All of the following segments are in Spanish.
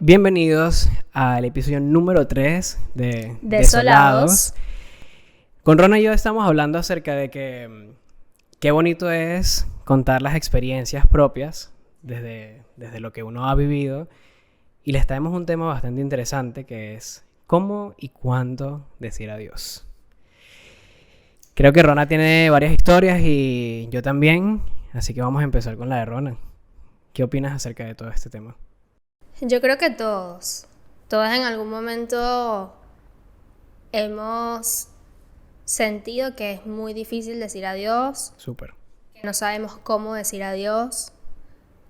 Bienvenidos al episodio número 3 de Desolados. Con Rona y yo estamos hablando acerca de que qué bonito es contar las experiencias propias desde lo que uno ha vivido. Y les traemos un tema bastante interesante que es cómo y cuándo decir adiós. Creo que Rona tiene varias historias y yo también, así que vamos a empezar con la de Rona. ¿Qué opinas acerca de todo este tema? Yo creo que todos en algún momento hemos sentido que es muy difícil decir adiós, Súper. que no sabemos cómo decir adiós,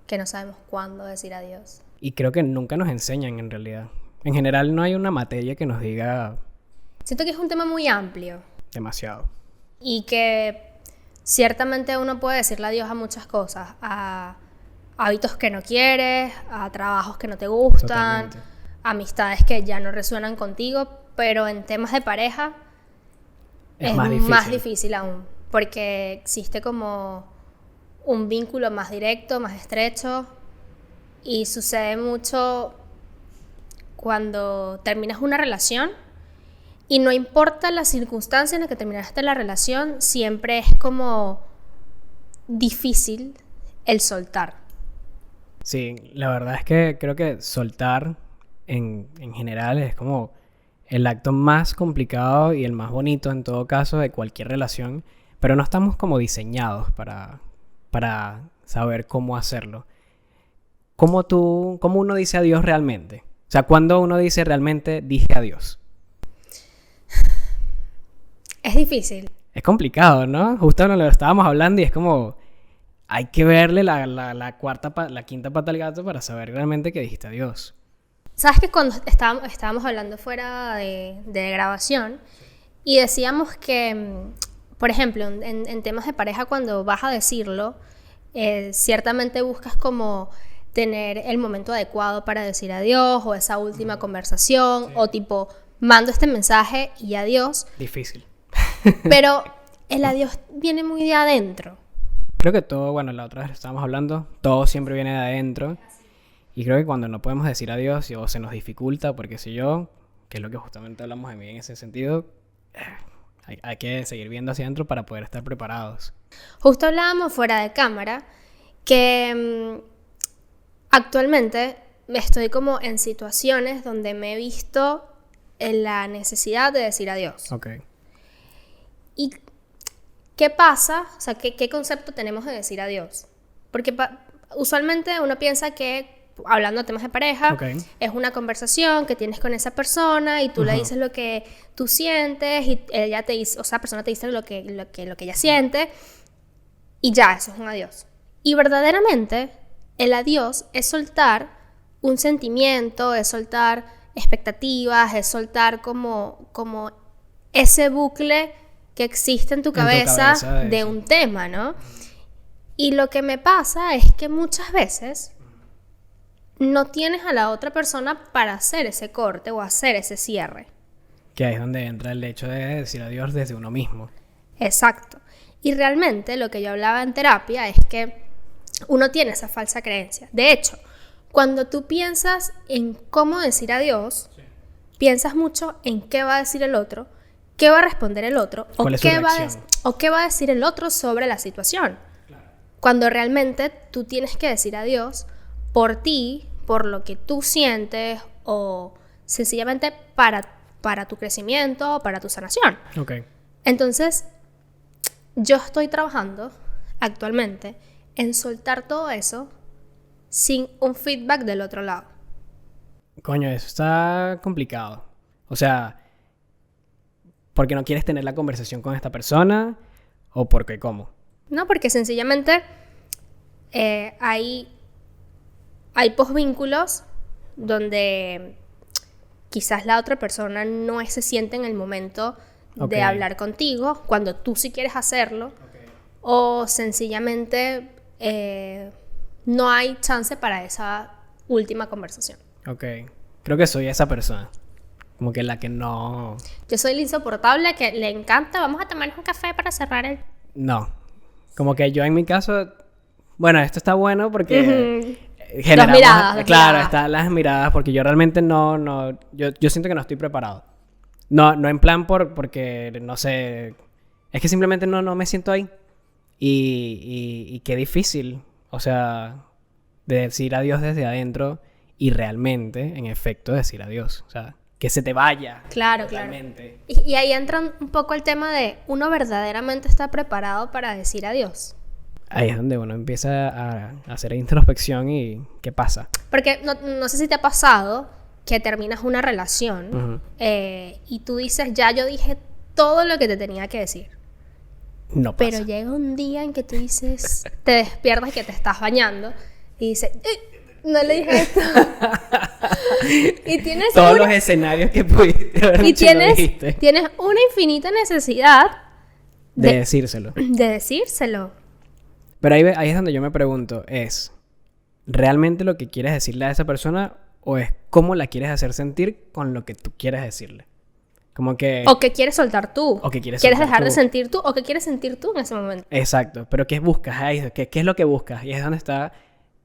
que no sabemos cuándo decir adiós. Y creo que nunca nos enseñan en realidad. En general no hay una materia que nos diga Siento que es un tema muy amplio demasiado. y que ciertamente uno puede decirle adiós a muchas cosas, a hábitos que no quieres, a trabajos que no te gustan, Totalmente. amistades que ya no resuenan contigo, pero en temas de pareja es más difícil aún, porque existe como un vínculo más directo, más estrecho, y sucede mucho cuando terminas una relación y no importa la circunstancia en la que terminaste la relación, siempre es como difícil el soltar. Sí, la verdad es que creo que soltar en general es como el acto más complicado y el más bonito en todo caso de cualquier relación, pero no estamos como diseñados para saber cómo hacerlo. ¿Cómo uno dice adiós realmente? O sea, ¿cuándo uno dice realmente dije adiós? Es difícil. Es complicado, ¿no? Justo lo estábamos hablando y es como hay que verle la quinta pata al gato para saber realmente que dijiste adiós. ¿Sabes que cuando estábamos hablando fuera de grabación y decíamos que, por ejemplo, en temas de pareja, cuando vas a decirlo, ciertamente buscas como tener el momento adecuado para decir adiós o esa última conversación, sí. O tipo, mando este mensaje y adiós. Difícil. Pero el adiós viene muy de adentro. Creo que todo, bueno, la otra vez estábamos hablando, todo siempre viene de adentro. Y creo que cuando no podemos decir adiós o se nos dificulta, porque si yo, que es lo que justamente hablamos de mí en ese sentido, hay que seguir viendo hacia adentro para poder estar preparados. Justo hablábamos fuera de cámara que actualmente estoy como en situaciones donde me he visto en la necesidad de decir adiós. Ok. ¿Y qué pasa? O sea, ¿qué concepto tenemos de decir adiós? Porque usualmente uno piensa que, hablando de temas de pareja, okay, es una conversación que tienes con esa persona y tú le dices lo que tú sientes y ella te dice, o sea, la persona te dice lo que ella siente y ya, eso es un adiós. Y verdaderamente el adiós es soltar un sentimiento, es soltar expectativas, es soltar como ese bucle que existe en tu cabeza de un tema, ¿no? Y lo que me pasa es que muchas veces no tienes a la otra persona para hacer ese corte o hacer ese cierre. Que ahí es donde entra el hecho de decir adiós desde uno mismo. Exacto. Y realmente lo que yo hablaba en terapia es que uno tiene esa falsa creencia. De hecho, cuando tú piensas en cómo decir adiós, sí, piensas mucho en qué va a decir el otro, qué va a responder el otro o qué va a decir el otro sobre la situación. Claro. Cuando realmente tú tienes que decir adiós por ti, por lo que tú sientes o sencillamente para tu crecimiento o para tu sanación. Okay. Entonces, yo estoy trabajando actualmente en soltar todo eso sin un feedback del otro lado. Coño, eso está complicado. O sea, ¿porque no quieres tener la conversación con esta persona? ¿O porque cómo? No, porque sencillamente hay posvínculos donde quizás la otra persona no se siente en el momento de hablar contigo, cuando tú sí quieres hacerlo, o sencillamente no hay chance para esa última conversación. Ok, creo que soy esa persona. Como que la que no... Yo soy la insoportable que le encanta, vamos a tomarnos un café para cerrar el... No, como que yo en mi caso... Bueno, esto está bueno porque generamos... miradas, claro, miradas. están las miradas, porque yo realmente yo siento que no estoy preparado. No en plan porque, no sé, es que simplemente no me siento ahí. Y qué difícil, o sea, de decir adiós desde adentro y realmente, en efecto, decir adiós. O sea, que se te vaya. Claro, Realmente. claro. Y ahí entra un poco el tema de uno verdaderamente está preparado para decir adiós. Ahí es donde uno empieza a hacer introspección y ¿qué pasa? Porque no sé si te ha pasado que terminas una relación Ujú. y tú dices, ya yo dije todo lo que te tenía que decir. No pasa. Pero llega un día en que tú dices, te despiertas que te estás bañando y dices, no le dije esto. Y tienes Todos los escenarios que pudiste haber y dicho, lo dijiste. tienes una infinita necesidad De decírselo. de decírselo. Pero ahí es donde yo me pregunto, ¿es realmente lo que quieres decirle a esa persona o es cómo la quieres hacer sentir con lo que tú quieres decirle? Como que... O que quieres soltar tú. O que quieres ¿Quieres soltar dejar tú. de sentir tú? O que quieres sentir tú en ese momento. Exacto, pero ¿qué buscas ahí? ¿Qué es lo que buscas? Y es donde está,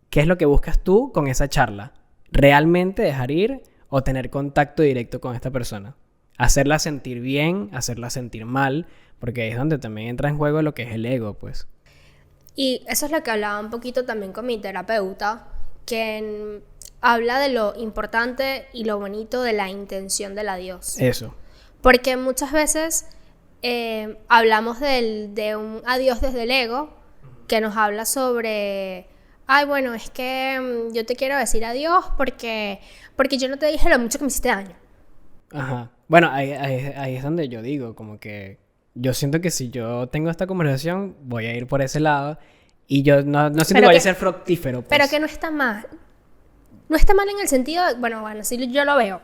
¿qué es lo que buscas tú con esa charla? ¿Realmente dejar ir o tener contacto directo con esta persona? Hacerla sentir bien, hacerla sentir mal, porque ahí es donde también entra en juego lo que es el ego, pues. Y eso es lo que hablaba un poquito también con mi terapeuta, que habla de lo importante y lo bonito de la intención del adiós. Eso. Porque muchas veces hablamos de un adiós desde el ego, que nos habla sobre, ay, bueno, es que yo te quiero decir adiós porque yo no te dije lo mucho que me hiciste daño. Ajá. Bueno, ahí es donde yo digo, como que yo siento que si yo tengo esta conversación, voy a ir por ese lado y yo no siento Pero que vaya a que- ser fructífero, pues. Pero que no está mal. No está mal en el sentido, bueno, sí yo lo veo.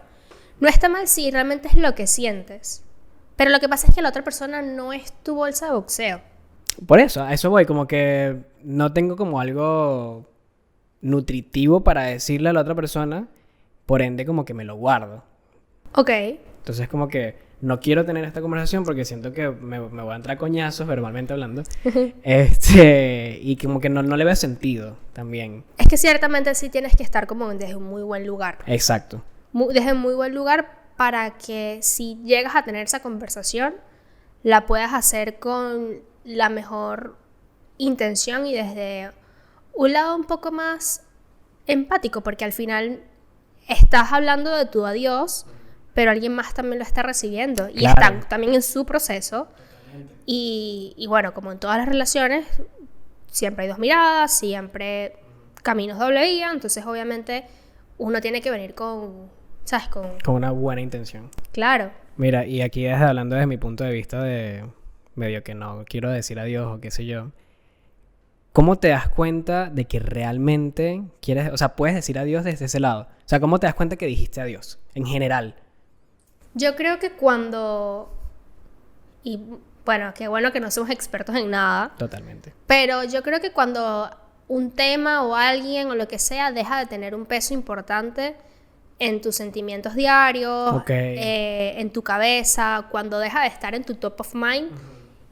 No está mal si realmente es lo que sientes. Pero lo que pasa es que la otra persona no es tu bolsa de boxeo. Por eso, a eso voy, como que no tengo como algo nutritivo para decirle a la otra persona, por ende como que me lo guardo. Ok. Entonces como que no quiero tener esta conversación porque siento que me voy a entrar a coñazos verbalmente hablando. Y como que no le veo sentido también. Es que ciertamente sí tienes que estar como desde un muy buen lugar. Exacto. Desde un muy buen lugar para que si llegas a tener esa conversación, la puedas hacer con la mejor intención y desde un lado un poco más empático, porque al final estás hablando de tu adiós, pero alguien más también lo está recibiendo y Claro. están también en su proceso. Y bueno, como en todas las relaciones, siempre hay dos miradas, siempre caminos doble vía, entonces obviamente uno tiene que venir con, ¿sabes? Con una buena intención. Claro. Mira, y aquí desde hablando desde mi punto de vista de medio que no quiero decir adiós o qué sé yo. ¿Cómo te das cuenta de que realmente quieres, o sea, puedes decir adiós desde ese lado? O sea, ¿cómo te das cuenta que dijiste adiós en general? Yo creo que cuando... Y bueno, qué bueno que no somos expertos en nada, Totalmente. pero yo creo que cuando un tema o alguien o lo que sea deja de tener un peso importante en tus sentimientos diarios, Ok. en tu cabeza, cuando deja de estar en tu top of mind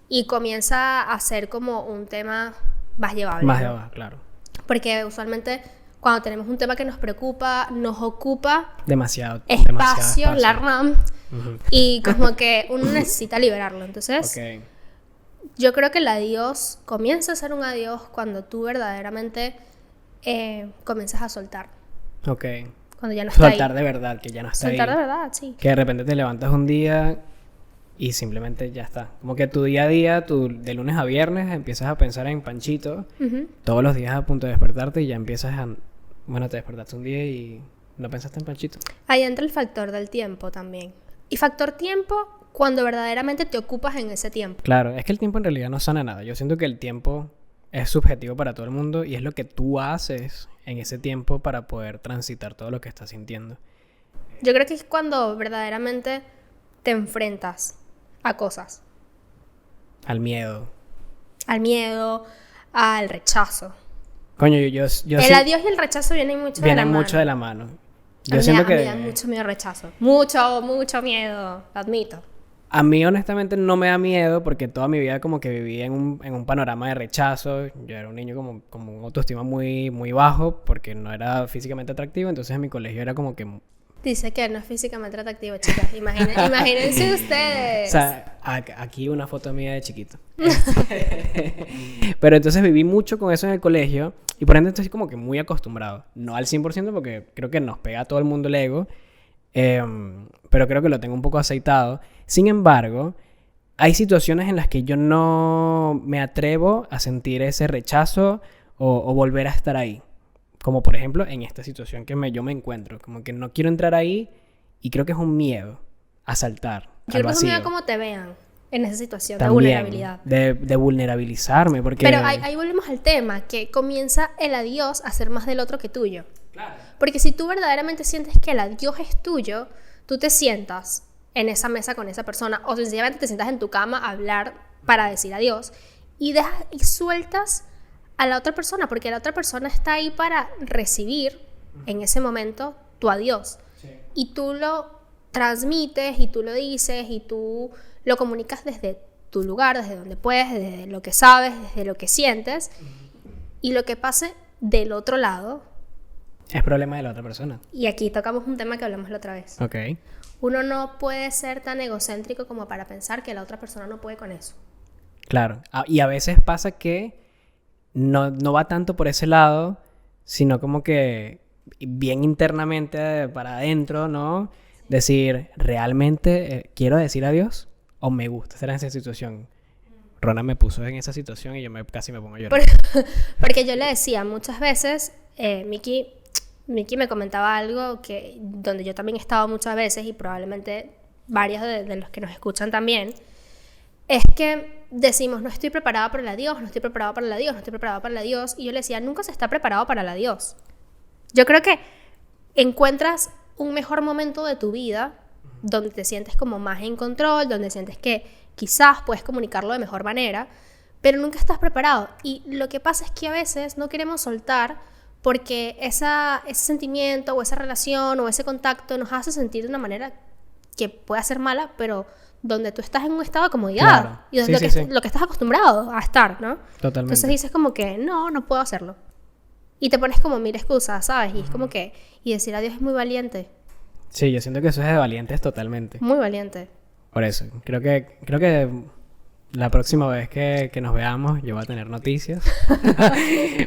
y comienza a ser como un tema más llevable. Más de ¿no? abajo, claro. Porque usualmente cuando tenemos un tema que nos preocupa, nos ocupa Demasiado espacio, la RAM, Ujú. y como que uno necesita liberarlo. Entonces, Ok. yo creo que el adiós comienza a ser un adiós cuando tú verdaderamente comienzas a soltar. Ok. Cuando ya no está Soltar ahí. de verdad, que ya no está Soltar ahí. de verdad, sí. Que de repente te levantas un día y simplemente ya está. Como que tu día a día, de lunes a viernes, empiezas a pensar en Panchito. Ujú. Todos los días a punto de despertarte y ya empiezas a... Bueno, te despertaste un día y no pensaste en Panchito. Ahí entra el factor del tiempo también. Y factor tiempo cuando verdaderamente te ocupas en ese tiempo. Claro, es que el tiempo en realidad no sana nada. Yo siento que el tiempo es subjetivo para todo el mundo y es lo que tú haces en ese tiempo para poder transitar todo lo que estás sintiendo. Yo creo que es cuando verdaderamente te enfrentas a cosas. Al miedo. Al miedo, al rechazo. Coño, yo El sí- adiós y el rechazo vienen mucho de la vienen mano. mucho de la mano. A Yo mí siento me da que... mucho miedo el rechazo. Mucho, mucho miedo, lo admito. A mí honestamente no me da miedo porque toda mi vida como que viví en un panorama de rechazo. Yo era un niño como un autoestima muy, muy bajo porque no era físicamente atractivo. Entonces en mi colegio era como que... Dice que no es físicamente atractivo, chicas. Imagínense O ustedes. sea, aquí una foto mía de chiquito. Pero entonces viví mucho con eso en el colegio y por ende estoy como que muy acostumbrado. No al 100% porque creo que nos pega a todo el mundo el ego. Pero creo que lo tengo un poco aceitado. Sin embargo, hay situaciones en las que yo no me atrevo a sentir ese rechazo o volver a estar ahí. Como por ejemplo en esta situación que yo me encuentro. Como que no quiero entrar ahí y creo que es un miedo a saltar Yo al creo que es vacío. un miedo como te vean en esa situación de También, vulnerabilidad. de vulnerabilizarme porque... Pero ahí volvemos al tema, que comienza el adiós a ser más del otro que tuyo. Claro. Porque si tú verdaderamente sientes que el adiós es tuyo, tú te sientas en esa mesa con esa persona o sencillamente te sientas en tu cama a hablar para decir adiós y sueltas a la otra persona, porque la otra persona está ahí para recibir en ese momento tu adiós. Sí. Y tú lo transmites y tú lo dices y tú lo comunicas desde tu lugar, desde donde puedes, desde lo que sabes, desde lo que sientes. Y lo que pase del otro lado. Es problema de la otra persona. Y aquí tocamos un tema que hablamos la otra vez. Ok. Uno no puede ser tan egocéntrico como para pensar que la otra persona no puede con eso. Claro. Y a veces pasa que no va tanto por ese lado, sino como que bien internamente para adentro, ¿no? Decir, ¿realmente quiero decir adiós? ¿O me gusta estar en esa situación? Rona me puso en esa situación y yo casi me pongo a llorar. Porque yo le decía muchas veces, Miki me comentaba algo donde yo también he estado muchas veces y probablemente varios de los que nos escuchan también, es que decimos, no estoy preparada para el adiós, no estoy preparada para el adiós, no estoy preparada para el adiós. Y yo le decía, nunca se está preparado para el adiós. Yo creo que encuentras un mejor momento de tu vida donde te sientes como más en control, donde sientes que quizás puedes comunicarlo de mejor manera, pero nunca estás preparado. Y lo que pasa es que a veces no queremos soltar porque ese sentimiento o esa relación o ese contacto nos hace sentir de una manera que puede ser mala, pero donde tú estás en un estado de comodidad. Claro. Y donde Sí. lo que estás acostumbrado a estar, ¿no? Totalmente. Entonces dices como que no puedo hacerlo. Y te pones como mil excusas, ¿sabes? Y es como que... Y decir adiós es muy valiente. Sí, yo siento que eso es de valientes totalmente. Muy valiente. Por eso. Creo que la próxima vez que nos veamos yo voy a tener noticias.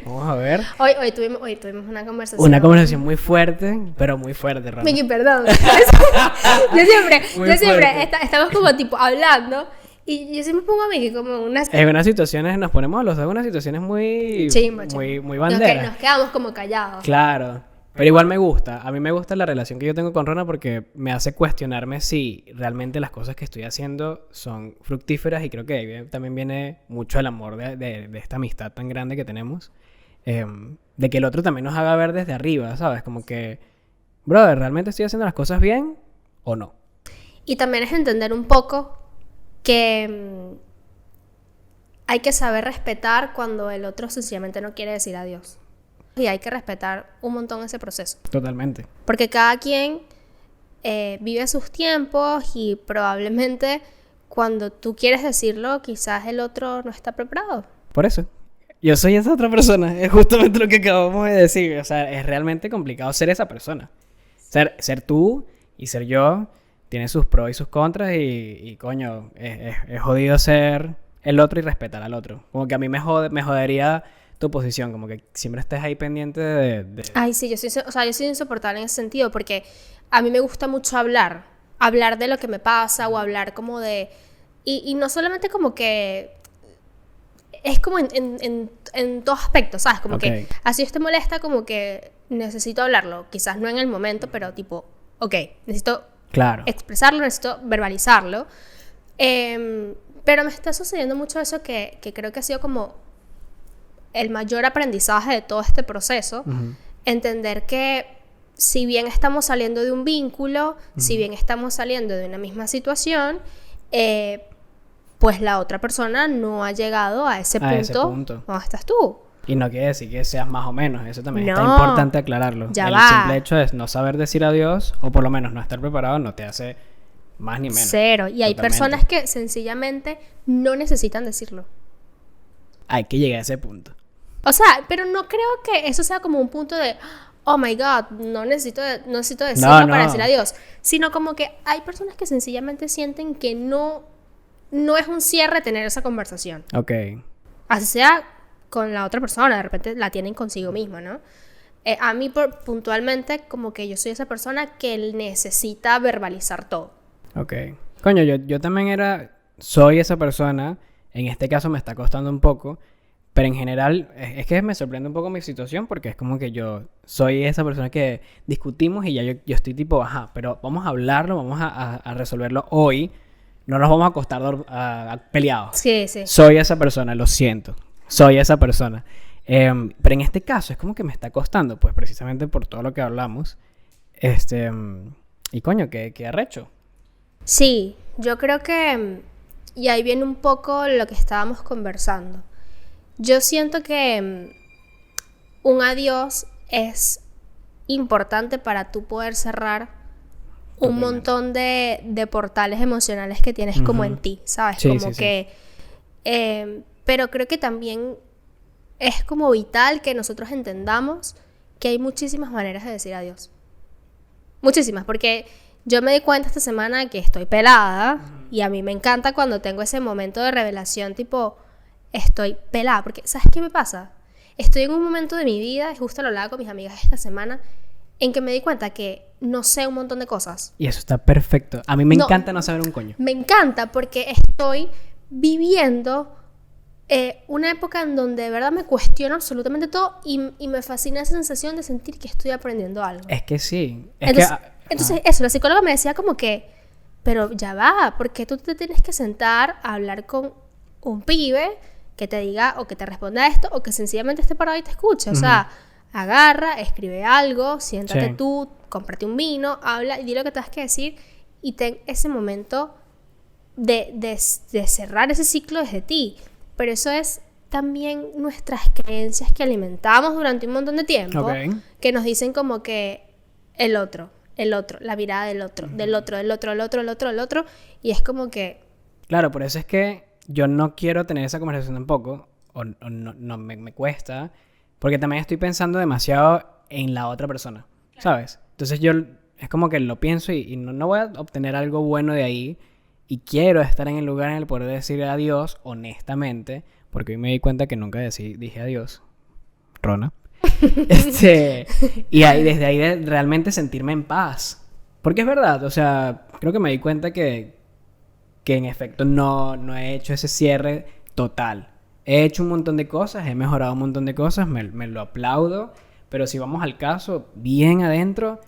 Vamos a ver. Hoy tuvimos una conversación. Una conversación muy fuerte, pero muy fuerte, Rona. Miki, perdón. Muy yo siempre fuerte. estamos como tipo hablando y yo siempre pongo a Miki como unas... En unas situaciones, nos ponemos los dos en unas situaciones muy... Chimba. Muy banderas. Nos quedamos como callados. Claro. Pero igual me gusta. A mí me gusta la relación que yo tengo con Rona porque me hace cuestionarme si realmente las cosas que estoy haciendo son fructíferas y creo que ahí también viene mucho el amor de esta amistad tan grande que tenemos. De que el otro también nos haga ver desde arriba, ¿sabes? Como que, brother, ¿realmente estoy haciendo las cosas bien o no? Y también es entender un poco que hay que saber respetar cuando el otro sencillamente no quiere decir adiós. Y hay que respetar un montón ese proceso. Totalmente. Porque cada quien vive sus tiempos y probablemente cuando tú quieres decirlo, quizás el otro no está preparado. Por eso. Yo soy esa otra persona. Es justamente lo que acabamos de decir. O sea, es realmente complicado ser esa persona. Ser tú y ser yo tiene sus pros y sus contras y coño, es jodido ser el otro y respetar al otro. Como que a mí me jodería tu posición, como que siempre estés ahí pendiente de... Ay, sí, yo soy insoportable en ese sentido porque a mí me gusta mucho hablar de lo que me pasa o hablar como de... Y no solamente como que... Es como en todo aspecto, ¿sabes? Como que así esté molesta, como que necesito hablarlo. Quizás no en el momento, pero tipo, ok, necesito expresarlo, necesito verbalizarlo. Pero me está sucediendo mucho eso que creo que ha sido como el mayor aprendizaje de todo este proceso. Entender que si bien estamos saliendo de un vínculo, si bien estamos saliendo de una misma situación, pues la otra persona no ha llegado a ese punto donde estás tú. Y no quiere decir que seas más o menos, eso también está No, importante aclararlo. ya El va. simple hecho es no saber decir adiós, o por lo menos no estar preparado, no te hace Más ni menos. Cero. Y hay Totalmente. personas que sencillamente no necesitan decirlo. Hay que llegar a ese punto. O sea, pero no creo que eso sea como un punto de, oh my God, no necesito decirlo para decir adiós. Sino como que hay personas que sencillamente sienten que no es un cierre tener esa conversación. Ok. Así sea con la otra persona, de repente la tienen consigo misma, ¿no? A mí puntualmente como que yo soy esa persona que necesita verbalizar todo. Ok. Coño, yo también soy esa persona. En este caso me está costando un poco. Pero en general, es que me sorprende un poco mi situación porque es como que yo soy esa persona que discutimos y ya yo estoy tipo, ajá, pero vamos a hablarlo, vamos a resolverlo hoy. No nos vamos a acostar peleados. Sí, sí. Soy esa persona, lo siento. Soy esa persona. Pero en este caso es como que me está costando, pues precisamente por todo lo que hablamos. Y coño, qué arrecho. Sí, yo creo que, y ahí viene un poco lo que estábamos conversando. Yo siento que un adiós es importante para tú poder cerrar un montón de portales emocionales que tienes como en ti, ¿sabes? Sí, como sí, que... pero creo que también es como vital que nosotros entendamos que hay muchísimas maneras de decir adiós. Muchísimas, porque yo me di cuenta esta semana que estoy pelada y a mí me encanta cuando tengo ese momento de revelación tipo, estoy pelada, porque ¿sabes qué me pasa? Estoy en un momento de mi vida, y justo lo hablaba con mis amigas esta semana, en que me di cuenta que no sé un montón de cosas. Y eso está perfecto. A mí me encanta no saber un coño. Me encanta porque estoy viviendo una época en donde de verdad me cuestiono absolutamente todo y me fascina esa sensación de sentir que estoy aprendiendo algo. Es que sí. Entonces eso, la psicóloga me decía como que, pero ya va, porque tú te tienes que sentar a hablar con un pibe que te diga o que te responda a esto o que sencillamente esté parado y te escuche. O sea, agarra, escribe algo, siéntate tú, cómprate un vino, habla y di lo que tengas que decir y ten ese momento de cerrar ese ciclo desde ti. Pero eso es también nuestras creencias que alimentamos durante un montón de tiempo, que nos dicen como que el otro, la mirada del otro, del otro, y es como que... Claro, por eso es que yo no quiero tener esa conversación tampoco, o no me cuesta, porque también estoy pensando demasiado en la otra persona, ¿sabes? Entonces es como que lo pienso y no voy a obtener algo bueno de ahí, y quiero estar en el lugar en el poder decir adiós, honestamente, porque hoy me di cuenta que nunca dije adiós, Rona. Y desde ahí realmente sentirme en paz. Porque es verdad, o sea, creo que me di cuenta que en efecto no he hecho ese cierre total. He hecho un montón de cosas, he mejorado un montón de cosas, me lo aplaudo, pero si vamos al caso, bien adentro,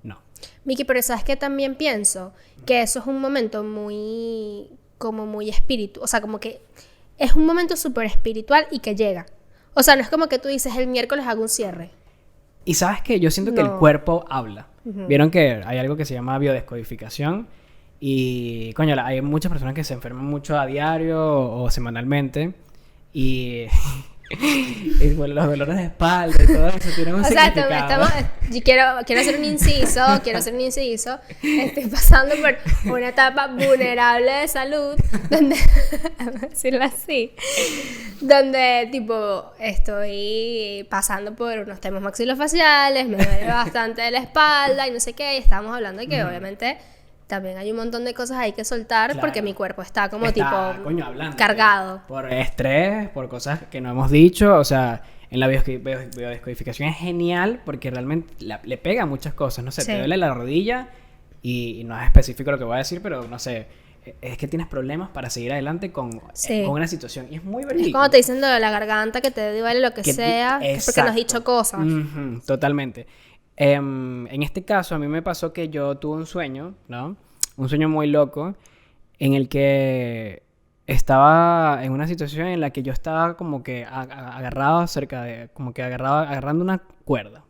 no. Miki, pero ¿sabes qué? También pienso que eso es un momento muy espiritual, o sea, como que es un momento súper espiritual y que llega. O sea, no es como que tú dices el miércoles hago un cierre. Y ¿sabes qué? Yo siento que el cuerpo habla. Vieron que hay algo que se llama biodescodificación y, coño, hay muchas personas que se enferman mucho a diario o semanalmente y... y bueno, los dolores de espalda y todo eso tienen un significado. Yo quiero hacer un inciso. Estoy pasando por una etapa vulnerable de salud, donde, vamos a decirlo así, donde tipo estoy pasando por unos temas maxilofaciales, me duele bastante de la espalda y no sé qué, y estábamos hablando de que obviamente también hay un montón de cosas ahí que soltar, porque mi cuerpo está como cargado. Por estrés, por cosas que no hemos dicho. O sea, en la biodescodificación es genial porque realmente le pega a muchas cosas. No sé, te duele la rodilla y no es específico lo que voy a decir, pero no sé, es que tienes problemas para seguir adelante con una situación. Y es muy verídico. Es como te dicen de la garganta, que te duele lo que sea, es porque no has dicho cosas. Totalmente. En este caso, a mí me pasó que yo tuve un sueño, ¿no? Un sueño muy loco, en el que estaba en una situación en la que yo estaba como que agarrado agarrando una cuerda.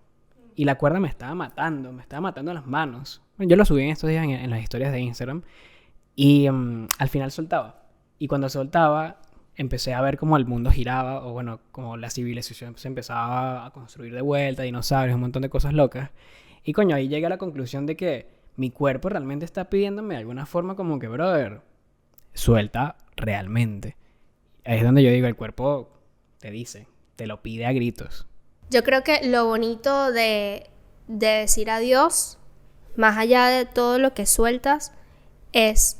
Y la cuerda me estaba matando las manos. Bueno, yo lo subí en estos días en las historias de Instagram. Y al final soltaba. Y cuando soltaba, empecé a ver cómo el mundo giraba, o bueno, como la civilización se empezaba a construir de vuelta, dinosaurios, un montón de cosas locas. Y coño, ahí llegué a la conclusión de que mi cuerpo realmente está pidiéndome de alguna forma como que, brother, suelta realmente. Ahí es donde yo digo, el cuerpo te dice, te lo pide a gritos. Yo creo que lo bonito de decir adiós, más allá de todo lo que sueltas, es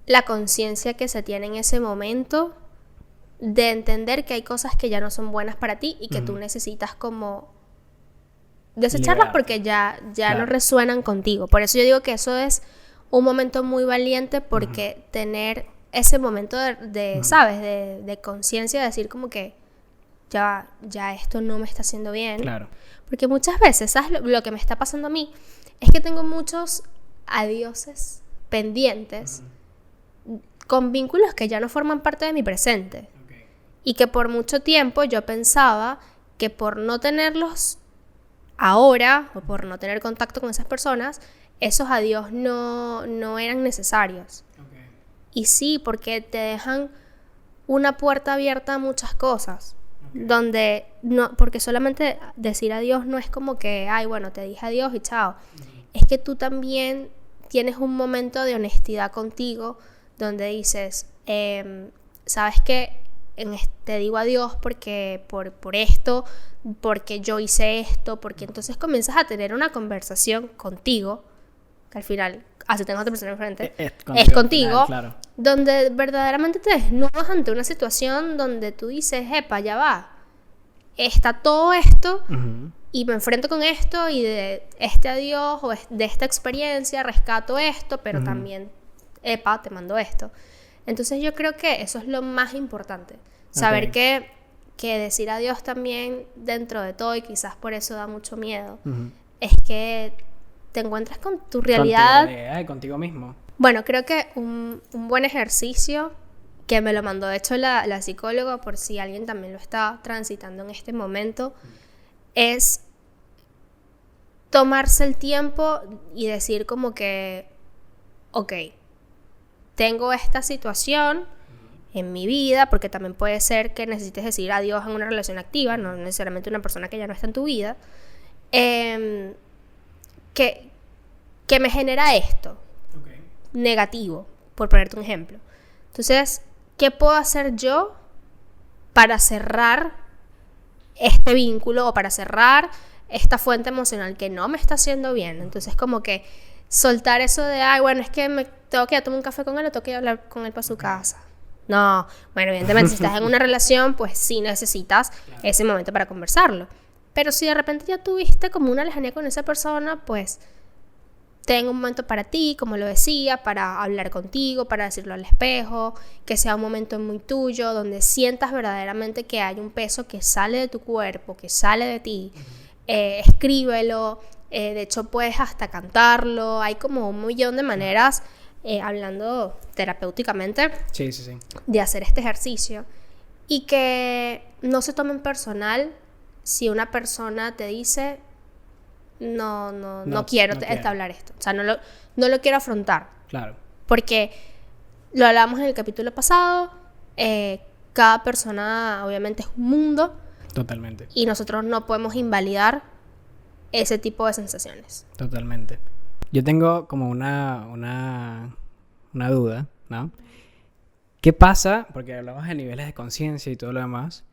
la conciencia que se tiene en ese momento de entender que hay cosas que ya no son buenas para ti y que tú necesitas como desecharlas porque ya claro, no resuenan contigo. Por eso yo digo que eso es un momento muy valiente, porque tener ese momento de ¿sabes? De conciencia, de decir como que ya esto no me está haciendo bien. Claro. Porque muchas veces, ¿sabes? Lo que me está pasando a mí es que tengo muchos adioses pendientes con vínculos que ya no forman parte de mi presente. Okay. Y que por mucho tiempo yo pensaba que por no tenerlos ahora, o por no tener contacto con esas personas, esos adiós no eran necesarios. Okay. Y sí, porque te dejan una puerta abierta a muchas cosas. Okay. Donde no, porque solamente decir adiós no es como que, ay, bueno, te dije adiós y chao. Es que tú también tienes un momento de honestidad contigo, donde dices, ¿sabes qué? Te digo adiós porque por esto, porque yo hice esto, porque entonces comienzas a tener una conversación contigo, que al final, así tengas otra persona enfrente, es contigo, claro. Donde verdaderamente te desnudas ante una situación donde tú dices, epa, ya va, está todo esto, y me enfrento con esto, y de este adiós, o de esta experiencia, rescato esto, pero también, epa, te mando esto. Entonces yo creo que eso es lo más importante. Saber que decir adiós también, dentro de todo, y quizás por eso da mucho miedo, es que te encuentras con tu realidad. Contigo mismo. Bueno, creo que un buen ejercicio, que me lo mandó de hecho la psicóloga, por si alguien también lo está transitando en este momento, es tomarse el tiempo y decir como que, ok, tengo esta situación en mi vida, porque también puede ser que necesites decir adiós en una relación activa, no necesariamente una persona que ya no está en tu vida, que me genera esto, negativo, por ponerte un ejemplo. Entonces, ¿qué puedo hacer yo para cerrar este vínculo, o para cerrar esta fuente emocional que no me está haciendo bien? Entonces, como que soltar eso de, ay, bueno, es que me tengo que ir a tomar un café con él, o tengo que ir a hablar con él para su casa. No, bueno, evidentemente si estás en una relación, pues sí necesitas ese momento para conversarlo. Pero si de repente ya tuviste como una lejanía con esa persona, pues ten un momento para ti, como lo decía, para hablar contigo, para decirlo al espejo, que sea un momento muy tuyo, donde sientas verdaderamente que hay un peso que sale de tu cuerpo, que sale de ti. Escríbelo, de hecho puedes hasta cantarlo, hay como un millón de maneras, hablando terapéuticamente, sí. De hacer este ejercicio, y que no se tomen personal si una persona te dice no quiero entablar esto, o sea, no lo quiero afrontar, claro, porque lo hablamos en el capítulo pasado, cada persona obviamente es un mundo, totalmente, y nosotros no podemos invalidar ese tipo de sensaciones. Totalmente. Yo tengo como una duda, ¿no? ¿Qué pasa? Porque hablamos de niveles de conciencia y todo lo demás.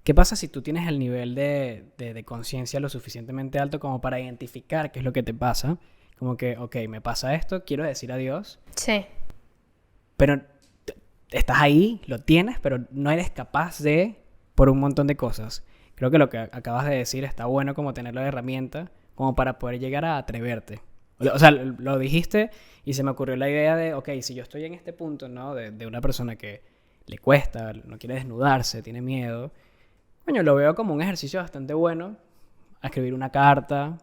¿Qué pasa si tú tienes el nivel de conciencia lo suficientemente alto como para identificar qué es lo que te pasa? Como que, ok, me pasa esto, quiero decir adiós. Sí. Pero estás ahí, lo tienes, pero no eres capaz por un montón de cosas. Creo que lo que acabas de decir está bueno, como tenerlo de herramienta, como para poder llegar a atreverte. O sea, lo dijiste y se me ocurrió la idea de, ok, si yo estoy en este punto, ¿no? De una persona que le cuesta, no quiere desnudarse, tiene miedo, coño, lo veo como un ejercicio bastante bueno, a escribir una carta,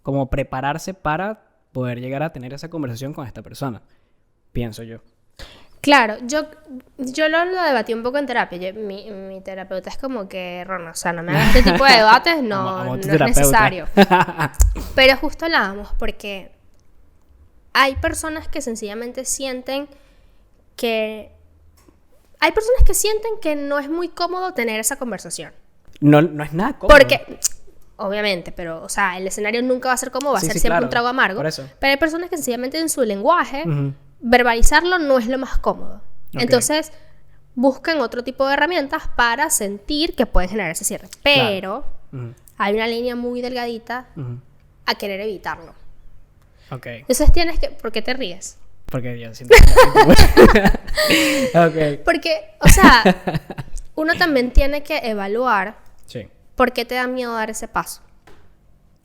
como prepararse para poder llegar a tener esa conversación con esta persona, pienso yo. Claro, yo lo debatí un poco en terapia. Mi terapeuta es como que, Ron, o sea, no me hagas este tipo de debates, no es necesario. Pero justo hablábamos porque hay personas que sencillamente sienten que... Hay personas que sienten que no es muy cómodo tener esa conversación. No es nada cómodo. Porque, obviamente, pero, o sea, el escenario nunca va a ser cómodo, va a Sí, ser sí, siempre claro. un trago amargo. Por eso. Pero hay personas que sencillamente en su lenguaje, Ujú. verbalizarlo no es lo más cómodo. Ok. Entonces, buscan otro tipo de herramientas para sentir que pueden generar ese cierre. Pero Ujú. hay una línea muy delgadita Ujú. a querer evitarlo. Ok. Entonces tienes que... ¿Por qué te ríes? Porque yo siento que... Ok. Porque, o sea, uno también tiene que evaluar Sí. por qué te da miedo dar ese paso.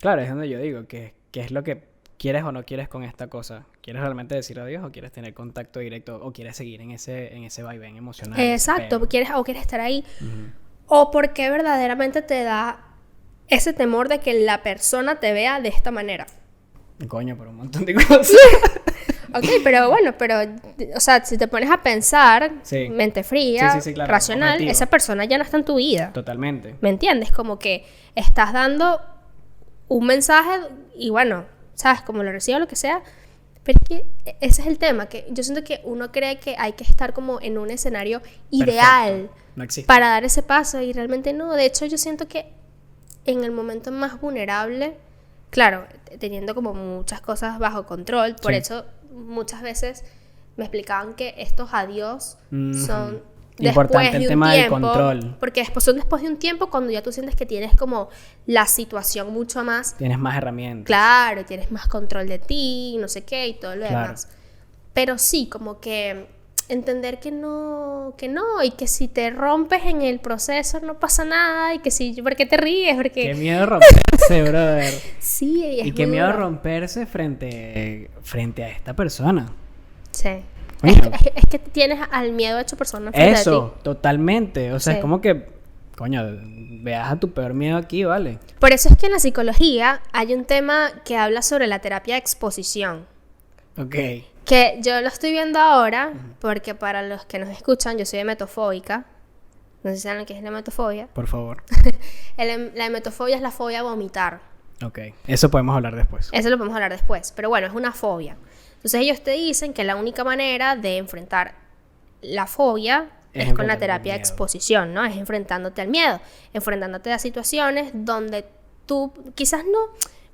Claro, es donde yo digo que es lo que quieres o no quieres con esta cosa. ¿Quieres realmente decir adiós o quieres tener contacto directo o quieres seguir en ese vaivén emocional? ese Exacto, peo? quieres estar ahí. Ujú. O porque verdaderamente te da ese temor de que la persona te vea de esta manera. Coño, por un montón de cosas. Ok, pero bueno, o sea, si te pones a pensar, Sí. mente fría, Sí, sí, sí, claro, racional, objetivo. esa persona ya no está en tu vida. Totalmente. ¿Me entiendes? Como que estás dando un mensaje y bueno, sabes, como lo recibo o lo que sea. Pero es que ese es el tema, que yo siento que uno cree que hay que estar como en un escenario ideal Perfecto. No existe. para dar ese paso y realmente no. De hecho, yo siento que en el momento más vulnerable, claro, teniendo como muchas cosas bajo control, por Sí. eso muchas veces me explicaban que estos adiós Ujú. son Importante después el de un tema del tiempo, control. porque son después de un tiempo cuando ya tú sientes que tienes como la situación mucho más Tienes más herramientas. claro, y tienes más control de ti, no sé qué, y todo lo Claro. demás. Pero sí, como que entender que no, y que si te rompes en el proceso no pasa nada, y que si, ¿por qué te ríes? Qué Porque miedo romperse, brother. sí, es Y qué muy miedo duro. romperse frente a esta persona. Sí. Coño. Es que tienes al miedo hecho persona frente a Eso, ti. totalmente. O sea, Sí. es como que, coño, veas a tu peor miedo aquí, ¿vale? Por eso es que en la psicología hay un tema que habla sobre la terapia de exposición. Ok. Que yo lo estoy viendo ahora, porque para los que nos escuchan, yo soy emetofóbica. No sé si saben lo que es la emetofobia. Por favor. La emetofobia es la fobia a vomitar. Ok. Eso podemos hablar después. Eso lo podemos hablar después. Pero bueno, es una fobia. Entonces ellos te dicen que la única manera de enfrentar la fobia Es es con la enfrentarte al terapia de miedo. exposición, ¿no? Es enfrentándote al miedo, enfrentándote a situaciones donde tú quizás no,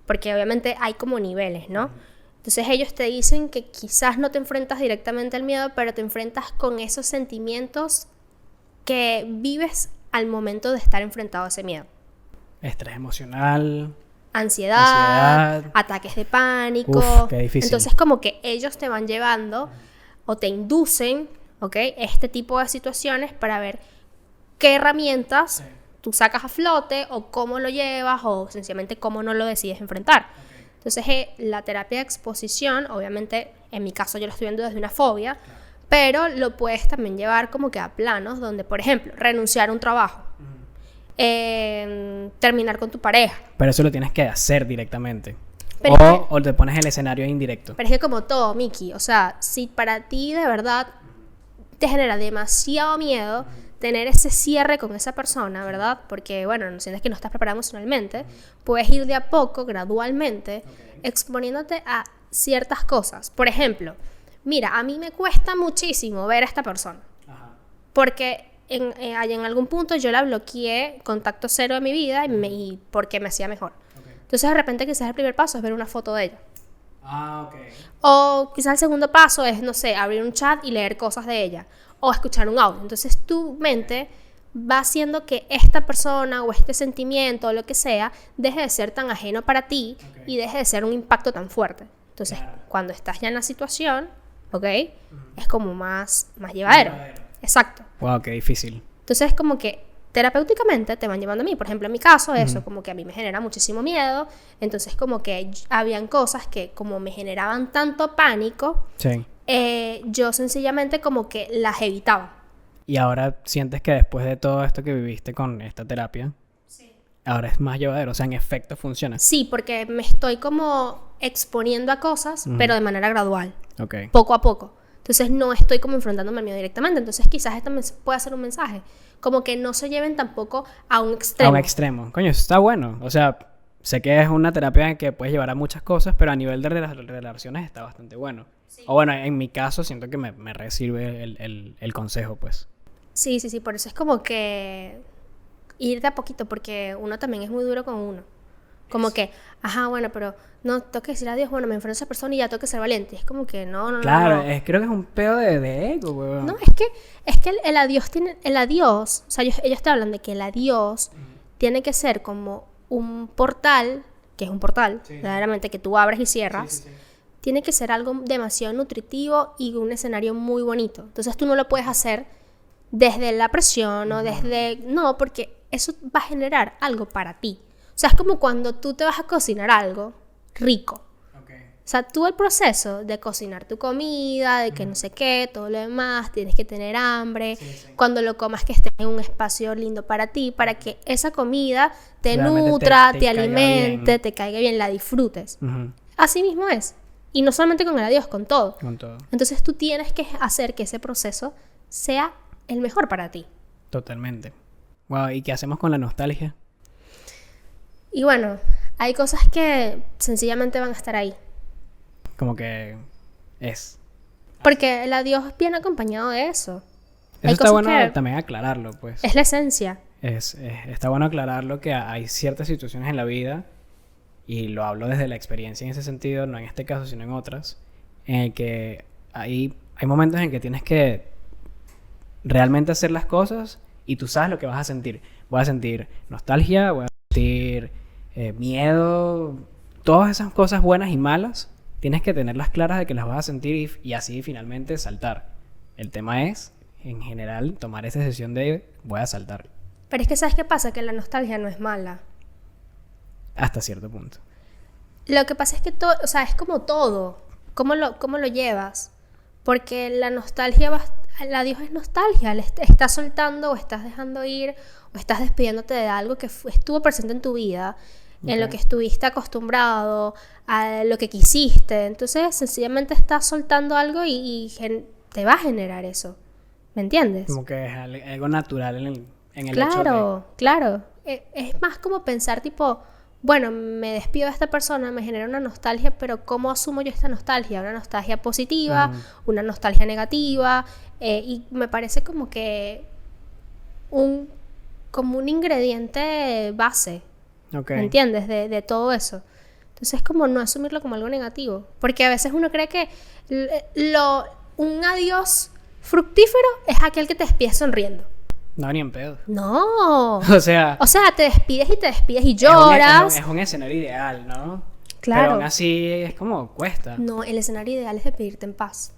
porque obviamente hay como niveles, ¿no? Entonces ellos te dicen que quizás no te enfrentas directamente al miedo, pero te enfrentas con esos sentimientos que vives al momento de estar enfrentado a ese miedo. Estrés emocional. Ansiedad, Ansiedad. ataques de pánico. Uf, qué difícil. Entonces como que ellos te van llevando o te inducen, ¿ok? Este tipo de situaciones para ver qué herramientas tú sacas a flote o cómo lo llevas o sencillamente cómo no lo decides enfrentar. Entonces la terapia de exposición, obviamente en mi caso yo lo estoy viendo desde una fobia, pero lo puedes también llevar como que a planos donde, por ejemplo, renunciar a un trabajo, terminar con tu pareja. Pero eso lo tienes que hacer directamente. Pero es que- O te pones el escenario indirecto. Pero es que como todo, Miki, o sea, si para ti de verdad te genera demasiado miedo tener ese cierre con esa persona, ¿verdad? Porque, bueno, no sientes que no estás preparado emocionalmente, puedes ir de a poco, gradualmente, exponiéndote a ciertas cosas. Por ejemplo, mira, a mí me cuesta muchísimo ver a esta persona, porque en algún punto yo la bloqueé, contacto cero de mi vida, y porque me hacía mejor. Entonces, de repente, quizás el primer paso es ver una foto de ella. Ah, ok. O quizás el segundo paso es, no sé, abrir un chat y leer cosas de ella. O escuchar un audio. Entonces tu mente va haciendo que esta persona o este sentimiento o lo que sea deje de ser tan ajeno para ti y deje de ser un impacto tan fuerte. Entonces, cuando estás ya en la situación, ¿ok? Es como más llevadero. Exacto. Wow, qué difícil. Entonces es como que terapéuticamente te van llevando a mí. Por ejemplo, en mi caso, eso como que a mí me genera muchísimo miedo. Entonces como que habían cosas que como me generaban tanto pánico, Sí. yo sencillamente como que las evitaba. Y ahora sientes que después de todo esto que viviste con esta terapia, ahora es más llevadero. O sea, en efecto funciona. Sí, porque me estoy como exponiendo a cosas, pero de manera gradual, Ok. poco a poco. Entonces no estoy como enfrentándome al miedo directamente. Entonces quizás esto puede ser un mensaje. Como que no se lleven tampoco a un extremo. A un extremo. Coño, eso está bueno. O sea, sé que es una terapia que puedes llevar a muchas cosas, pero a nivel de relaciones está bastante bueno. O bueno, en mi caso siento que me resirve el consejo, pues. Sí, sí, sí. Por eso es como que ir de a poquito, porque uno también es muy duro con uno. Como que, ajá, bueno, pero no tengo que decir adiós, bueno, me enfrento a esa persona y ya tengo que ser valiente. Es como que no. Claro, No. creo que es un pedo de ego, weón. No, es que el adiós tiene, el adiós, o sea, ellos te hablan de que el adiós tiene que ser como un portal, que es un portal, verdaderamente, que tú abres y cierras. Tiene que ser algo demasiado nutritivo y un escenario muy bonito. Entonces tú no lo puedes hacer desde la presión o desde... No, porque eso va a generar algo para ti. O sea, es como cuando tú te vas a cocinar algo rico. O sea, tú el proceso de cocinar tu comida, de que no sé qué, todo lo demás, tienes que tener hambre. Cuando lo comas que esté en un espacio lindo para ti, para que esa comida te Realmente nutra, te te caiga alimente, bien. te caiga bien, la disfrutes. Ujú. Así mismo es. Y no solamente con el adiós, con todo. Con todo. Entonces tú tienes que hacer que ese proceso sea el mejor para ti. Totalmente. Wow, ¿y qué hacemos con la nostalgia? Y bueno, hay cosas que sencillamente van a estar ahí. Como que es. Porque el adiós viene acompañado de eso. Eso Hay está cosas bueno que también aclararlo, pues. es la esencia. Está bueno aclararlo que hay ciertas situaciones en la vida, y lo hablo desde la experiencia en ese sentido, no en este caso, sino en otras, en el que hay momentos en que tienes que realmente hacer las cosas y tú sabes lo que vas a sentir. Voy a sentir nostalgia, voy a sentir miedo, todas esas cosas buenas y malas, tienes que tenerlas claras de que las vas a sentir y así finalmente saltar. El tema es, en general, tomar esa decisión de voy a saltar. Pero es que ¿sabes qué pasa? Que la nostalgia no es mala. Hasta cierto punto. Lo que pasa es que todo, o sea, es como todo. ¿Cómo lo llevas? Porque la nostalgia el adiós es nostalgia. Estás soltando o estás dejando ir o estás despidiéndote de algo que estuvo presente en tu vida, en lo que estuviste acostumbrado, a lo que quisiste. Entonces, sencillamente estás soltando algo y te va a generar eso. ¿Me entiendes? Como que es algo natural en el hecho Claro, claro. Es más como pensar tipo, bueno, me despido de esta persona, me genera una nostalgia, pero ¿cómo asumo yo esta nostalgia? ¿Una nostalgia positiva? ¿Una nostalgia negativa? Y me parece como que como un ingrediente base, de... Ok. ¿me entiendes? De todo eso. Entonces es como no asumirlo como algo negativo, porque a veces uno cree que un adiós fructífero es aquel que te despides sonriendo. No, ni en pedo. No. O sea, te despides y lloras. es un escenario ideal, ¿no? Claro. Pero aún así es como cuesta. No, el escenario ideal es despedirte en paz.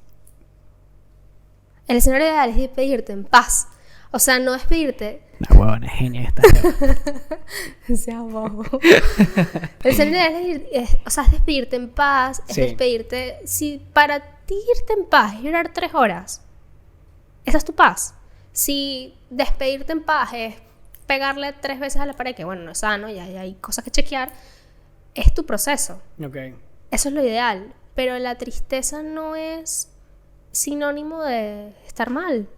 El escenario ideal es despedirte en paz. O sea, no despedirte. La huevona genia esta. Sea bobo. El escenario ideal es despedirte en paz, es Sí. despedirte. Si para ti irte en paz es llorar 3 horas, esa es tu paz. Si despedirte en paz es pegarle 3 veces a la pared, que bueno, no es sano, ya hay cosas que chequear, es tu proceso. Ok. Eso es lo ideal. Pero la tristeza no es sinónimo de estar mal.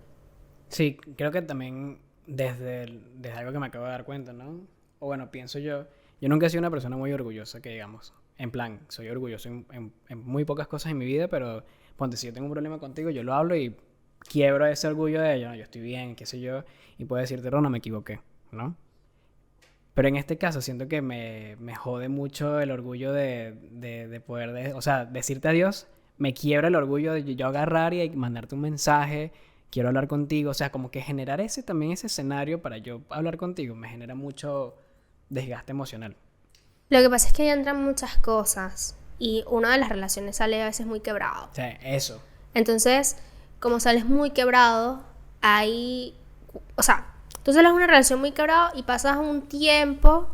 Sí, creo que también desde algo que me acabo de dar cuenta, ¿no? O bueno, pienso yo nunca he sido una persona muy orgullosa, que digamos. En plan, soy orgulloso en muy pocas cosas en mi vida, pero ponte, si yo tengo un problema contigo, yo lo hablo y quiebro ese orgullo de yo estoy bien, qué sé yo, y puedo decirte, no me equivoqué, ¿no? Pero en este caso siento que me jode mucho el orgullo de poder, o sea, decirte adiós, me quiebra el orgullo de yo agarrar y mandarte un mensaje, quiero hablar contigo, o sea, como que generar ese escenario para yo hablar contigo me genera mucho desgaste emocional. Lo que pasa es que ahí entran muchas cosas y una de las relaciones sale a veces muy quebrado. O sea, eso. Entonces, como sales muy quebrado, tú sales de una relación muy quebrado y pasas un tiempo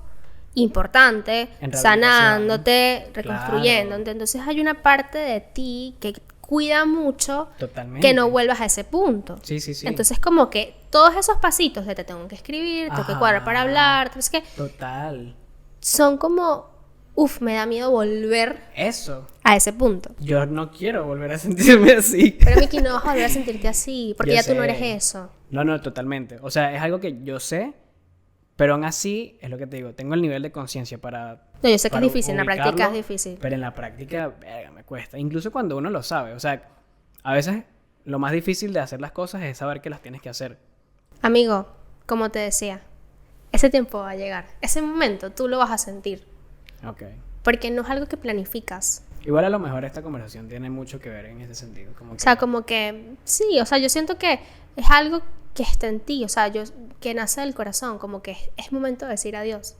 importante En rehabilitación. sanándote, reconstruyéndote. Claro. Entonces hay una parte de ti que cuida mucho Totalmente. que no vuelvas a ese punto. Sí, sí, sí. Entonces como que todos esos pasitos de te tengo que escribir, tengo que Ajá. cuadrar para hablar, entonces que Total. son como, me da miedo volver Eso. a ese punto. Yo no quiero volver a sentirme así. Pero Miki, no vas a volver a sentirte así, porque Yo ya tú no sé. eres eso. No, totalmente. O sea, es algo que yo sé, pero aún así, es lo que te digo, tengo el nivel de conciencia para... No, yo sé que es para difícil, en la práctica es ubicarlo, difícil. Pero en la práctica, verga, me cuesta. Incluso cuando uno lo sabe. O sea, a veces lo más difícil de hacer las cosas es saber que las tienes que hacer. Amigo, como te decía, ese tiempo va a llegar. Ese momento tú lo vas a sentir. Ok. Porque no es algo que planificas. Igual a lo mejor esta conversación tiene mucho que ver en ese sentido. Como O que, sea, como que sí, o sea, yo siento que es algo que está en ti, o sea, que nace del corazón, como que es momento de decir adiós.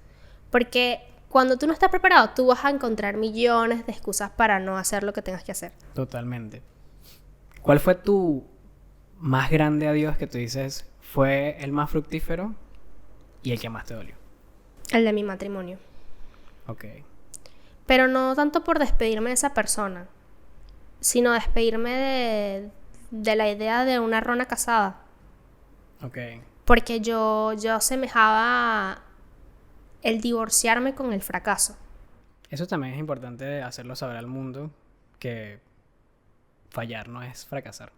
Porque cuando tú no estás preparado, tú vas a encontrar millones de excusas para no hacer lo que tengas que hacer. totalmente. ¿Cuál fue tu más grande adiós que tú dices fue el más fructífero y el que más te dolió? El de mi matrimonio. Ok. Pero no tanto por despedirme de esa persona, sino despedirme de la idea de una Rona casada. Ok. Porque yo asemejaba el divorciarme con el fracaso. Eso también es importante hacerlo saber al mundo, que fallar no es fracasar.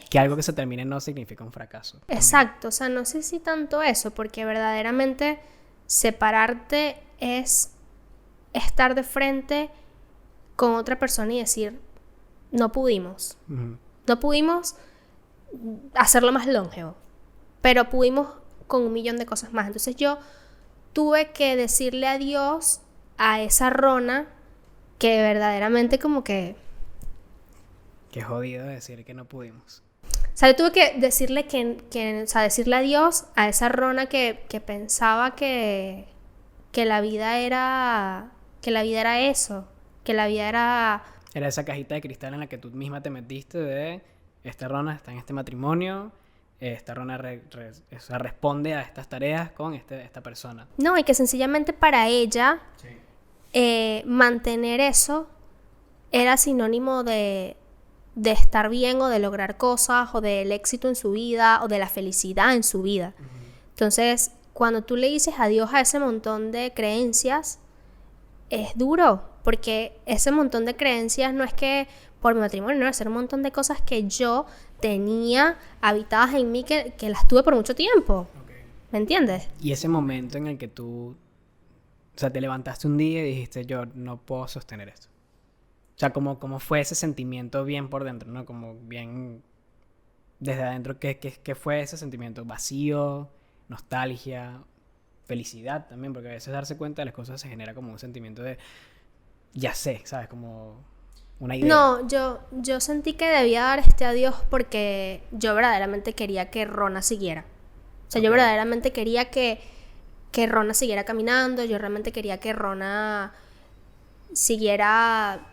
Que algo que se termine no significa un fracaso. Exacto, o sea, no sé si tanto eso, porque verdaderamente separarte es estar de frente con otra persona y decir, no pudimos. Ujú. No pudimos hacerlo más longevo, pero pudimos con 1.000.000 de cosas más. Entonces yo tuve que decirle adiós a esa Rona que verdaderamente como que... Qué jodido decir que no pudimos. O sea, yo tuve que decirle o sea, decirle adiós a esa Rona que pensaba que la vida era... que la vida era eso, que la vida era... Era esa cajita de cristal en la que tú misma te metiste de esta Rona está en este matrimonio, esta Rona o sea, responde a estas tareas con esta persona. No, y que sencillamente para ella mantener eso era sinónimo de estar bien o de lograr cosas o del éxito en su vida o de la felicidad en su vida. Entonces, cuando tú le dices adiós a ese montón de creencias, es duro, porque ese montón de creencias no es que por mi matrimonio, no, es un montón de cosas que yo tenía habitadas en mí que las tuve por mucho tiempo. Okay. ¿Me entiendes? Y ese momento en el que tú, o sea, te levantaste un día y dijiste, yo no puedo sostener esto. O sea, como fue ese sentimiento bien por dentro, ¿no? Como bien desde adentro, ¿qué fue ese sentimiento? Vacío, nostalgia, felicidad también, porque a veces darse cuenta de las cosas se genera como un sentimiento de, ya sé, ¿sabes? Como una idea. No, yo sentí que debía dar este adiós porque yo verdaderamente quería que Rona siguiera. O sea, yo verdaderamente quería que Rona siguiera caminando, yo realmente quería que Rona siguiera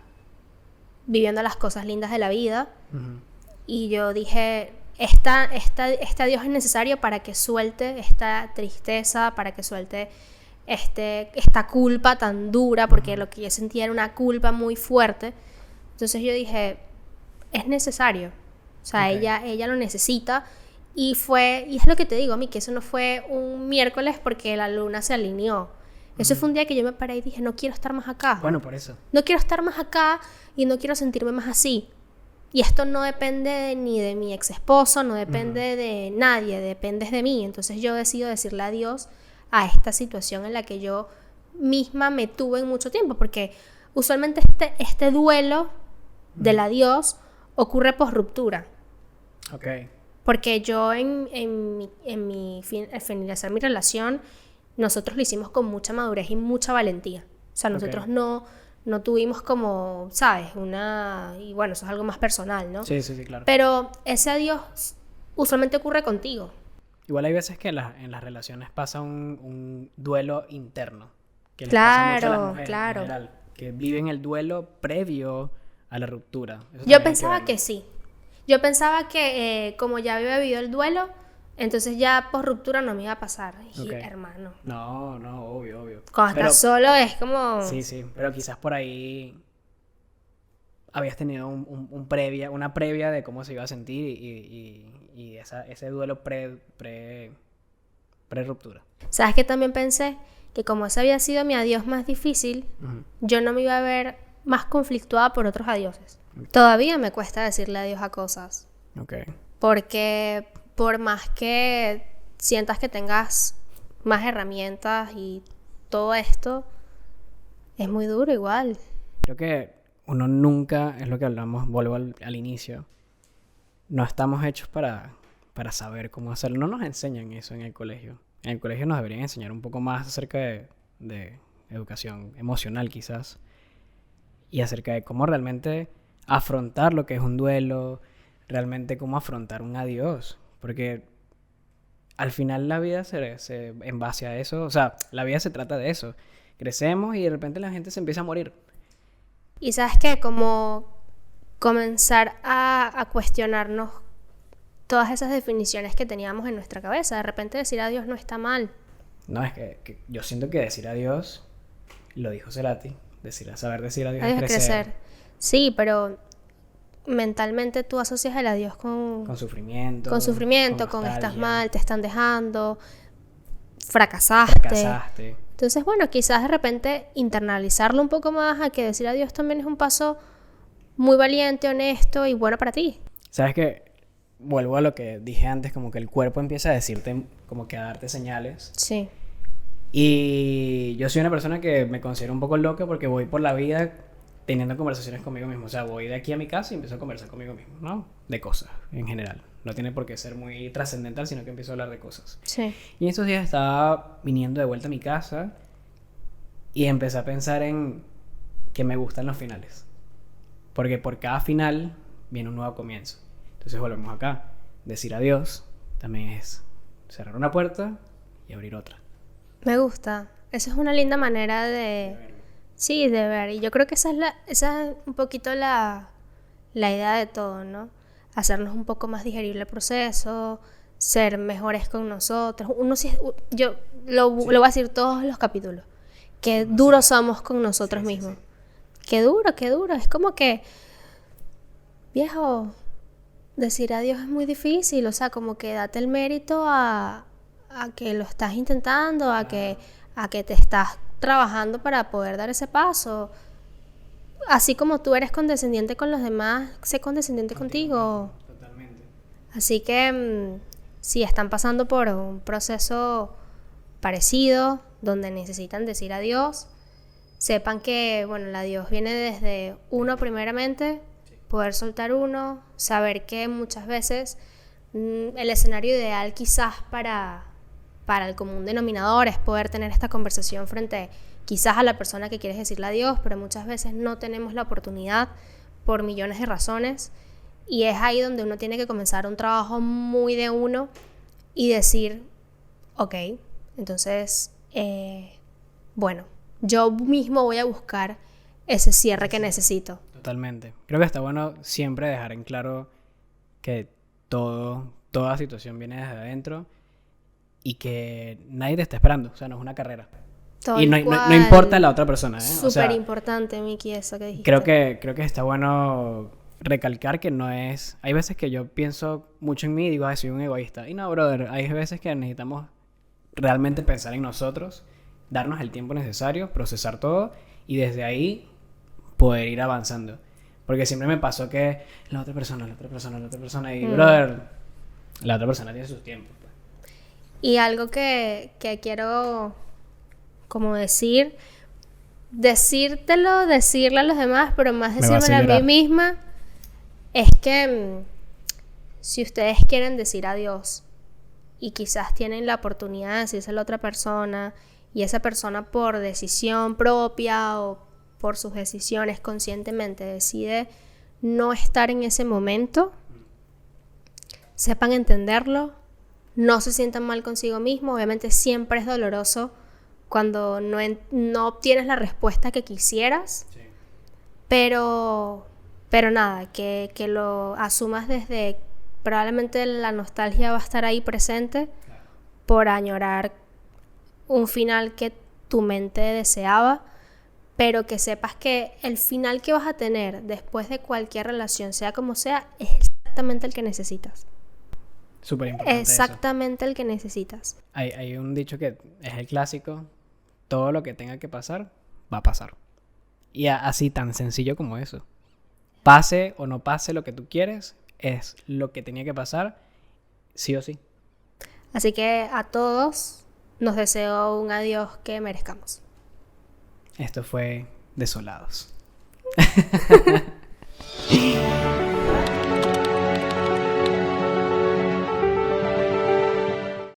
viviendo las cosas lindas de la vida. Uh-huh. Y yo dije, este adiós es necesario para que suelte esta tristeza, para que suelte esta culpa tan dura, porque lo que yo sentía era una culpa muy fuerte. Entonces yo dije, es necesario. O sea, ella lo necesita. Y es lo que te digo a mí, que eso no fue un miércoles porque la luna se alineó. Eso fue un día que yo me paré y dije, no quiero estar más acá. Bueno, por eso. No quiero estar más acá y no quiero sentirme más así. Y esto no depende ni de mi ex esposo, no depende de nadie, depende de mí. Entonces yo decido decirle adiós a esta situación en la que yo misma me tuve en mucho tiempo. Porque usualmente este duelo del adiós ocurre post ruptura. Ok. Porque yo al finalizar mi relación, nosotros lo hicimos con mucha madurez y mucha valentía. O sea, nosotros no tuvimos como, ¿sabes? Y bueno, eso es algo más personal, ¿no? Sí, claro. Pero ese adiós usualmente ocurre contigo. Igual hay veces que en las relaciones pasa un duelo interno. Que les Claro, pasa mucho a las mujeres claro. en general, que viven el duelo previo a la ruptura. Eso Yo también hay pensaba verlo. que sí. Yo pensaba que como ya había vivido el duelo, entonces ya post ruptura no me iba a pasar. Y Ok. hermano, No, obvio. cuando estás solo es como... Sí, pero quizás por ahí habías tenido una previa de cómo se iba a sentir y ese duelo pre-ruptura. ¿Sabes qué? También pensé que como ese había sido mi adiós más difícil, yo no me iba a ver más conflictuada por otros adioses. Todavía me cuesta decirle adiós a cosas. Ok. Porque por más que sientas que tengas más herramientas y todo esto, es muy duro igual. Creo que uno nunca, es lo que hablamos, vuelvo al inicio, no estamos hechos para saber cómo hacerlo. No nos enseñan eso en el colegio. En el colegio nos deberían enseñar un poco más acerca de educación emocional quizás, y acerca de cómo realmente afrontar lo que es un duelo, realmente cómo afrontar un adiós, porque al final la vida en base a eso, o sea, la vida se trata de eso. Crecemos y de repente la gente se empieza a morir. Y sabes qué, como comenzar a cuestionarnos todas esas definiciones que teníamos en nuestra cabeza. De repente decir adiós no está mal. No, es que yo siento que decir adiós, lo dijo Cerati, saber decir adiós Adiós es es crecer. crecer. Sí, pero mentalmente tú asocias el adiós Con sufrimiento. con sufrimiento, con estás nostalgia, mal, te están dejando, fracasaste. fracasaste. Entonces, bueno, quizás de repente internalizarlo un poco más a que decir adiós también es un paso muy valiente, honesto y bueno para ti. ¿Sabes qué? Vuelvo a lo que dije antes, como que el cuerpo empieza a decirte, como que a darte señales. Sí. Y yo soy una persona que me considero un poco loca porque voy por la vida teniendo conversaciones conmigo mismo. O sea, voy de aquí a mi casa y empiezo a conversar conmigo mismo, ¿no? De cosas, en general. No tiene por qué ser muy trascendental, sino que empiezo a hablar de cosas. Sí. Y en estos días estaba viniendo de vuelta a mi casa y empecé a pensar en que me gustan los finales. Porque por cada final viene un nuevo comienzo. Entonces volvemos acá. Decir adiós también es cerrar una puerta y abrir otra. Me gusta. Esa es una linda manera de... Sí, de ver. Y yo creo que esa es un poquito la idea de todo, ¿no? Hacernos un poco más digerible el proceso, ser mejores con nosotros. Yo lo voy a decir todos los capítulos. Qué duros somos con nosotros mismos. Qué duro, qué duro. Es como que, viejo, decir adiós es muy difícil. O sea, como que date el mérito a que lo estás intentando, a que te estás trabajando para poder dar ese paso. Así como tú eres condescendiente con los demás, sé condescendiente contigo. Totalmente. Así que si están pasando por un proceso parecido, donde necesitan decir adiós, sepan que, bueno, el adiós viene desde uno primeramente, poder soltar uno, saber que muchas veces el escenario ideal quizás para el común denominador es poder tener esta conversación frente quizás a la persona que quieres decirle adiós, pero muchas veces no tenemos la oportunidad por millones de razones, y es ahí donde uno tiene que comenzar un trabajo muy de uno y decir, ok, entonces, bueno, yo mismo voy a buscar ese cierre que necesito. Totalmente. Creo que está bueno siempre dejar en claro que toda situación viene desde adentro y que nadie te está esperando. O sea, no es una carrera. Y no importa la otra persona, ¿eh? Súper importante, Miki, eso que dijiste. Creo que está bueno recalcar que no es... Hay veces que yo pienso mucho en mí y digo, ay, soy un egoísta. Y no, brother, hay veces que necesitamos realmente pensar en nosotros, darnos el tiempo necesario, procesar todo y desde ahí poder ir avanzando. Porque siempre me pasó que la otra persona y, brother, la otra persona tiene sus tiempos. Pues. Y algo que quiero como decirle a los demás, pero más decírmelo a mí misma, es que si ustedes quieren decir adiós y quizás tienen la oportunidad de decírselo a otra persona y esa persona por decisión propia o por sus decisiones conscientemente decide no estar en ese momento, sepan entenderlo, no se sientan mal consigo mismo. Obviamente siempre es doloroso cuando no obtienes la respuesta que quisieras, sí. pero nada, que lo asumas desde, probablemente la nostalgia va a estar ahí presente, claro, por añorar un final que tu mente deseaba, pero que sepas que el final que vas a tener después de cualquier relación, sea como sea, es exactamente el que necesitas. Súper importante. Exactamente eso. El que necesitas. Hay un dicho que es el clásico: todo lo que tenga que pasar, va a pasar. Y así tan sencillo como eso. Pase o no pase lo que tú quieres, es lo que tenía que pasar, sí o sí. Así que a todos nos deseo un adiós que merezcamos. Esto fue Desolados.